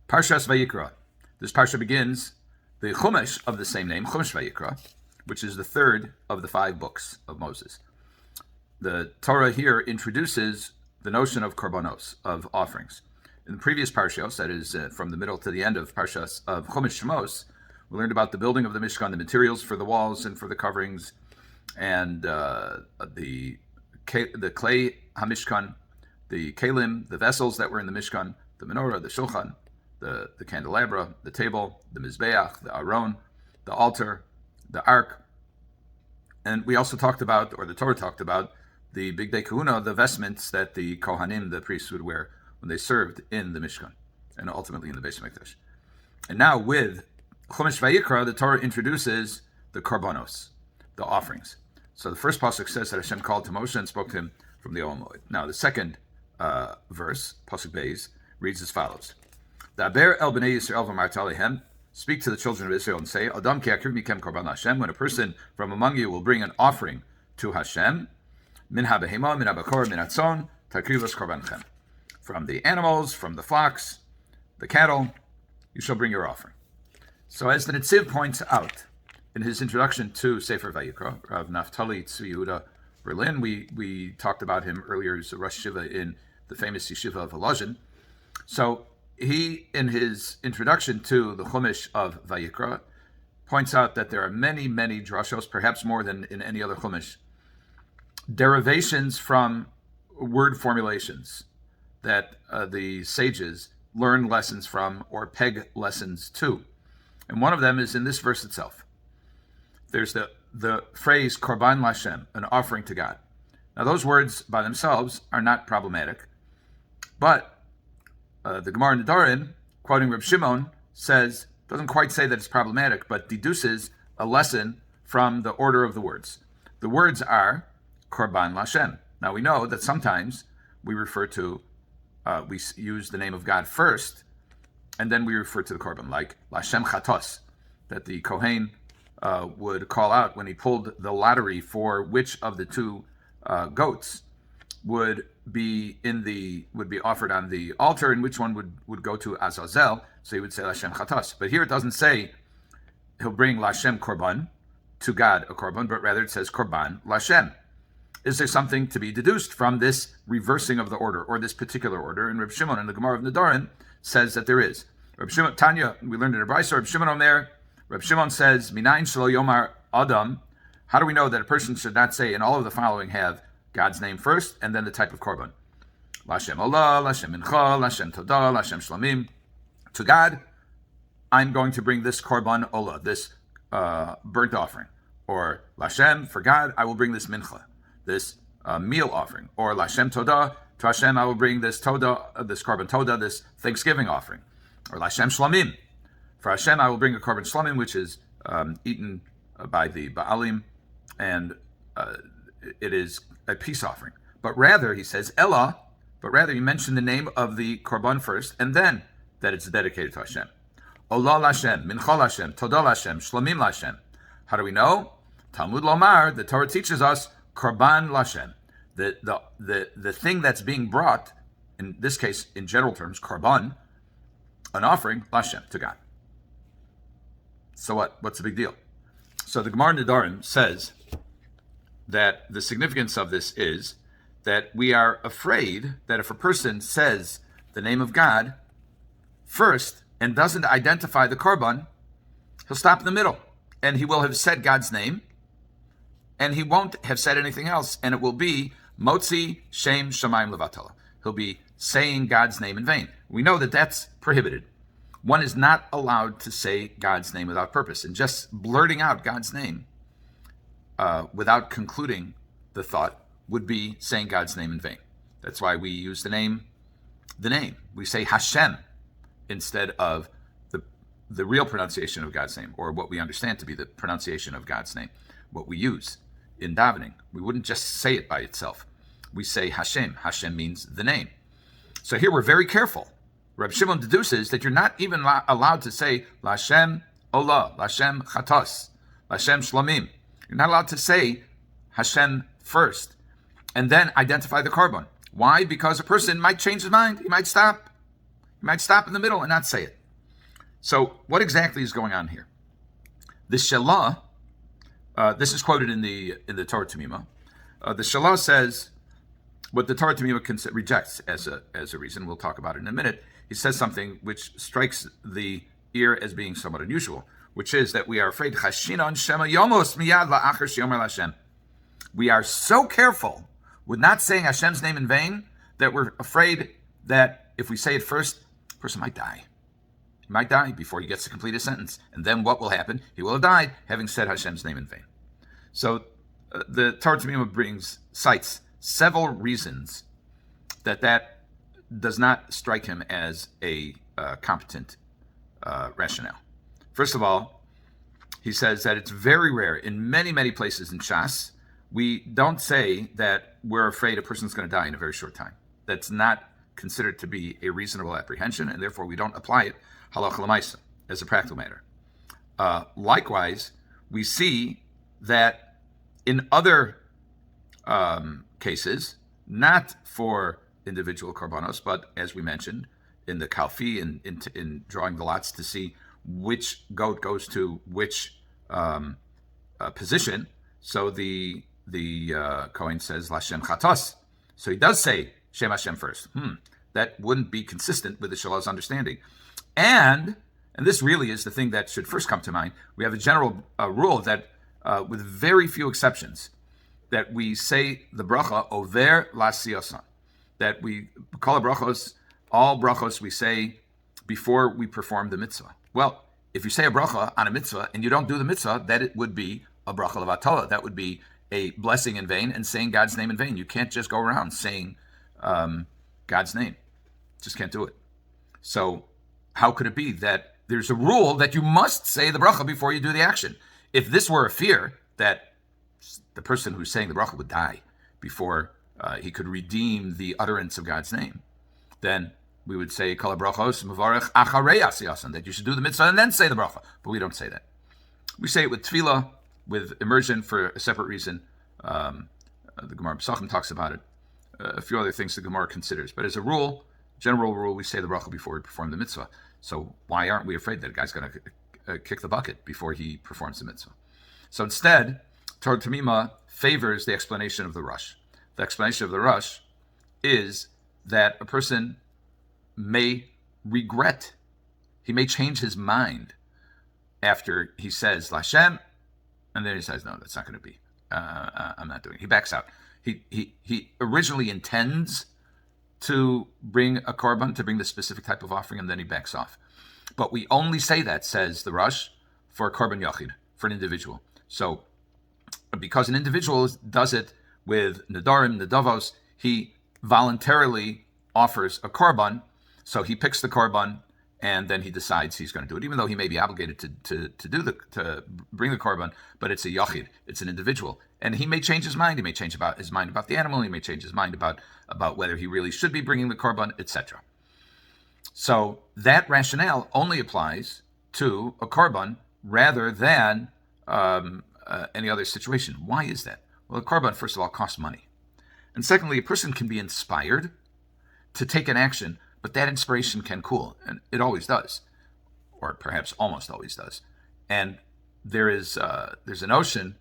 Parshas Vayikra. This parsha begins the Chumash of the same name, Chumash Vayikra, which is the third of the 5 books of Moses. The Torah here introduces the notion of korbanos, of offerings. In the previous Parshas, that is from the middle to the end of Parshas of Chumash Shemos, we learned about the building of the Mishkan, the materials for the walls and for the coverings, and the clay HaMishkan, the kalim, the vessels that were in the Mishkan, the menorah, the shulchan, the candelabra, the table, the mizbeach, the aron, the altar, the ark. And we also talked about, or the Torah talked about, the Bigdei Kahuna, the vestments that the Kohanim, the priests, would wear when they served in the Mishkan, and ultimately in the Beis HaMikdash. And now with Chumash Vayikra, the Torah introduces the korbanos, the offerings. So the first pasuk says that Hashem called to Moshe and spoke to him from the Ohel Moed. Now the second verse, pasuk Beis, reads as follows: Daber el bnei Yisrael v'marta alehem, speak to the children of Israel and say, Adam ki akriv mikem korban Hashem, when a person from among you will bring an offering to Hashem, min habehema, min habakor, min hatzon, takrivos korbanchem. From the animals, from the flocks, the cattle, you shall bring your offering. So as the Netziv points out in his introduction to Sefer Vayikra, Rav Naftali Tzvi Yehuda Berlin, we talked about him earlier. He's a Rosh Yeshiva in the famous Yeshiva of Volozhin. So he, in his introduction to the Chumash of Vayikra, points out that there are many, many drashos, perhaps more than in any other Chumash, derivations from word formulations that the sages learn lessons from or peg lessons to. And one of them is in this verse itself. There's the phrase korban lashem, an offering to God. Now those words by themselves are not problematic, but the Gemara in Nedarim, quoting Reb Shimon, doesn't quite say that it's problematic, but deduces a lesson from the order of the words. The words are korban lashem. Now we know that sometimes we refer to, we use the name of God first, and then we refer to the korban, like lashem chatos, that the Kohen would call out when he pulled the lottery for which of the 2 goats would be offered on the altar, and which one would go to Azazel. So he would say Lashem Chatas. But here it doesn't say he'll bring Lashem Korban, to God a Korban, but rather it says Korban Lashem. Is there something to be deduced from this reversing of the order, or this particular order? And Reb Shimon in the Gemara of Nedarim says that there is. Reb Shimon, Tanya, we learned in Rabbi, so Reb Shimon Omer, Reb Shimon says, Minayin shelo yomar Adam. How do we know that a person should not say in all of the following have God's name first and then the type of korban? Lashem Allah, Lashem Mincha, Lashem Todah, Lashem Shlamim. To God, I'm going to bring this korban olah, this burnt offering. Or Lashem, for God, I will bring this mincha, this meal offering. Or Lashem Todah, to Hashem, I will bring this Todah, this korban Todah, this Thanksgiving offering. Or Lashem Shlamim. For Hashem, I will bring a korban shlamim, which is eaten by the Baalim, and it is a peace offering. But rather, he says, Ella, but rather you mention the name of the korban first, and then that it's dedicated to Hashem. Olah Lashem, Mincha Lashem, Todah Lashem, Shlamim Lashem. How do we know? Talmud Lomar, the Torah teaches us, korban Lashem. The thing that's being brought, in this case, in general terms, korban, an offering, Lashem, to God. So what? What's the big deal? So the Gemara Nedarim says that the significance of this is that we are afraid that if a person says the name of God first and doesn't identify the korban, he'll stop in the middle, and he will have said God's name, and he won't have said anything else, and it will be motzi shem shamayim levatala. He'll be saying God's name in vain. We know that that's prohibited. One is not allowed to say God's name without purpose, and just blurting out God's name without concluding the thought would be saying God's name in vain. That's why we use the name. We say Hashem instead of the real pronunciation of God's name, or what we understand to be the pronunciation of God's name, what we use in davening. We wouldn't just say it by itself. We say Hashem. Hashem means the name. So here we're very careful. Reb Shimon deduces that you're not even allowed to say Lashem Olah, Lashem Chatos, Lashem Shlamim. You're not allowed to say Hashem first and then identify the korban. Why? Because a person might change his mind. He might stop in the middle and not say it. So what exactly is going on here? The Shela, this is quoted in the Torah T'mimah. The Shela says what the Torah T'mimah rejects as a reason. We'll talk about it in a minute. He says something which strikes the ear as being somewhat unusual, which is that we are afraid. We are so careful with not saying Hashem's name in vain that we're afraid that if we say it first, the person might die. He might die before he gets to complete his sentence. And then what will happen? He will have died having said Hashem's name in vain. So the Torah T'mimah cites several reasons that does not strike him as a competent rationale. First of all, he says that it's very rare in many, many places in Shas, we don't say that we're afraid a person's going to die in a very short time. That's not considered to be a reasonable apprehension, and therefore we don't apply it halacha l'maisa as a practical matter. Likewise, we see that in other cases, not for individual korbanos, but as we mentioned in the kalfi, in drawing the lots to see which goat goes to which position. So the Kohen says Lashem Chatos. So he does say Shem Hashem first. That wouldn't be consistent with the Shela's understanding. And this really is the thing that should first come to mind. We have a general rule that, with very few exceptions, that we say the bracha over lasiyosan. That we call brachos, all brachos we say before we perform the mitzvah. Well, if you say a bracha on a mitzvah and you don't do the mitzvah, that it would be a bracha levatala. That would be a blessing in vain and saying God's name in vain. You can't just go around saying God's name. Just can't do it. So how could it be that there's a rule that you must say the bracha before you do the action? If this were a fear that the person who's saying the bracha would die before he could redeem the utterance of God's name, then we would say kol brachos mevarech acharei asiyasan, that you should do the mitzvah and then say the bracha. But we don't say that. We say it with tefillah, with immersion for a separate reason. The Gemara Pesachim talks about it. A few other things the Gemara considers. But as a rule, general rule, we say the bracha before we perform the mitzvah. So why aren't we afraid that a guy's going to kick the bucket before he performs the mitzvah? So instead, Torah T'mimah favors the explanation of the Rosh. The explanation of the Rosh is that a person may regret, he may change his mind after he says Lashem, and then he says, no, that's not going to be. I'm not doing it. He backs out. He originally intends to bring a korban, to bring the specific type of offering, and then he backs off. But we only say that, says the Rosh, for a korban yachid, for an individual. So because an individual does it with nadarim, nadavos, he voluntarily offers a korban, so he picks the korban, and then he decides he's going to do it, even though he may be obligated to bring the korban, but it's a yachid, it's an individual, and he may change his mind. He may change his mind about the animal. He may change his mind about whether he really should be bringing the korban, etc. So that rationale only applies to a korban rather than any other situation. Why is that? Well, a korban, first of all, costs money, and secondly, a person can be inspired to take an action, but that inspiration can cool, and it always does, or perhaps almost always does. And there's a notion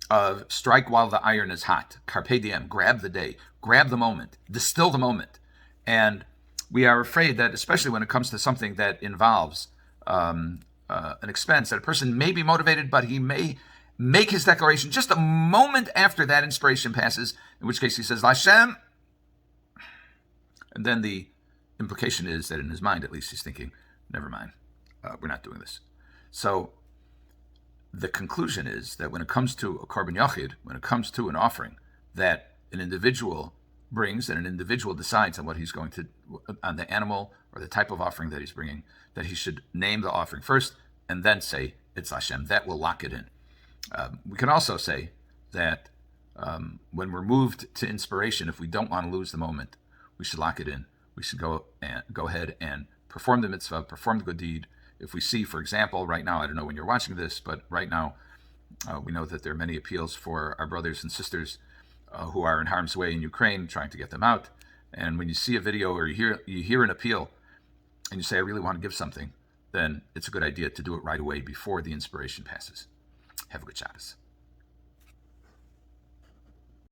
of strike while the iron is hot, carpe diem, grab the day, grab the moment, distill the moment. And we are afraid that, especially when it comes to something that involves an expense, that a person may be motivated, but he may make his declaration just a moment after that inspiration passes, in which case he says, Lashem, and then the implication is that in his mind, at least, he's thinking, never mind, we're not doing this. So the conclusion is that when it comes to a korban yachid, when it comes to an offering that an individual brings and an individual decides on what he's going to, on the animal or the type of offering that he's bringing, that he should name the offering first and then say it's Hashem. That will lock it in. We can also say that when we're moved to inspiration, if we don't want to lose the moment, we should lock it in. We should go ahead and perform the mitzvah, perform the good deed. If we see, for example, right now, I don't know when you're watching this, but right now we know that there are many appeals for our brothers and sisters who are in harm's way in Ukraine, trying to get them out. And when you see a video or you hear an appeal and you say, I really want to give something, then it's a good idea to do it right away before the inspiration passes. Have a good Shabbos.